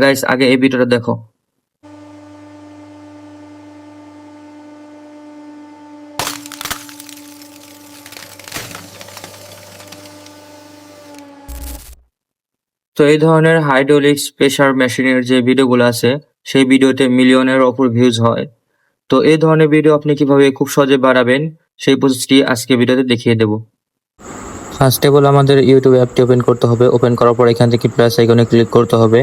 Guys আগে এই ভিডিওটা দেখো। তো এই ধরনের হাইড্রোলিক্স প্রেসার মেশিনের যে ভিডিওগুলো আছে সেই ভিডিওতে মিলিয়নের ওপর ভিউজ হয়। তো এই ধরনের ভিডিও আপনি কিভাবে খুব সহজে বাড়াবেন সেই প্রসেসটি আজকে ভিডিওতে দেখিয়ে দেব। ফার্স্ট অফ অল আমাদের ইউটিউব অ্যাপটি ওপেন করতে হবে। ওপেন করার পর এখান থেকে প্লাস আইকনে ক্লিক করতে হবে।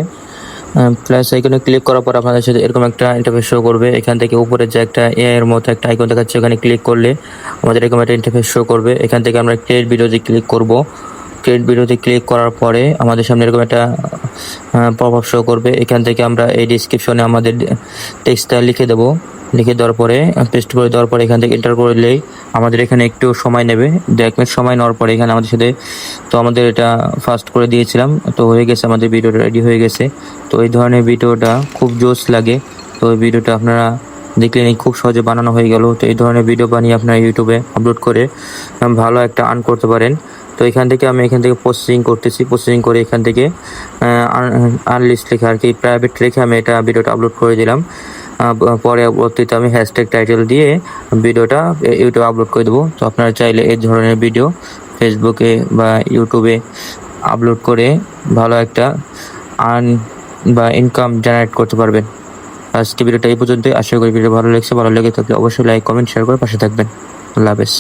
প্লাস আইকনে ক্লিক করার পর আপনাদের সাথে এরকম একটা ইন্টারফেস শো করবে। এখান থেকে উপরে যে একটা এআই এর মতো একটা আইকন দেখাচ্ছে ওখানে ক্লিক করলে আমাদের এরকম একটা ইন্টারফেস শো করবে। এখান থেকে আমরা ক্রিয়েট ভিডিওতে ক্লিক করব। ক্রিয়েট ভিডিওতে ক্লিক করার পরে আমাদের সামনে এরকম একটা পপ আপ শো করবে। এখান থেকে আমরা এই ডেসক্রিপশনে আমাদের টেক্সটটা লিখে দেবো। লিখে দেওয়ার পরে পেস্ট করে দেওয়ার পরে এখান থেকে এন্টার করলেই আমাদের এখানে একটু সময় নেবে। 1 মিনিট সময় নেওয়ার পরে এখানে আমাদের সাথে তো আমাদের এটা ফার্স্ট করে দিয়েছিলাম, তো হয়ে গেছে, আমাদের ভিডিওটা রেডি হয়ে গেছে। তো এই ধরনের ভিডিওটা খুব জোস লাগে। তো এই ভিডিওটা আপনারা দেখলেন খুব সহজে বানানো হয়ে গেল। তো এই ধরনের ভিডিও বানিয়ে আপনারা ইউটিউবে আপলোড করে ভালো একটা আর্ন করতে পারেন। তো এখান থেকে আমি প্রসেসিং করতেছি। প্রসেসিং করে এখান থেকে আনলিস্ট লেখে আর কি, প্রাইভেট রেখে আমি এটা ভিডিওটা আপলোড করে দিলাম। পরবর্তীতে আমি হ্যাশট্যাগ টাইটেল দিয়ে ভিডিওটা ইউটিউবে আপলোড করে দেবো। তো আপনারা চাইলে এই ধরনের ভিডিও ফেসবুকে বা ইউটিউবে আপলোড করে ভালো একটা আর্ন বা ইনকাম জেনারেট করতে পারবেন। আজকে ভিডিওটা এই পর্যন্তই। আশা করি ভিডিও ভালো লেগেছে। ভালো লেগে থাকলে অবশ্যই লাইক, কমেন্ট, শেয়ার করে পাশে থাকবেন। আল্লাহ হাফেজ।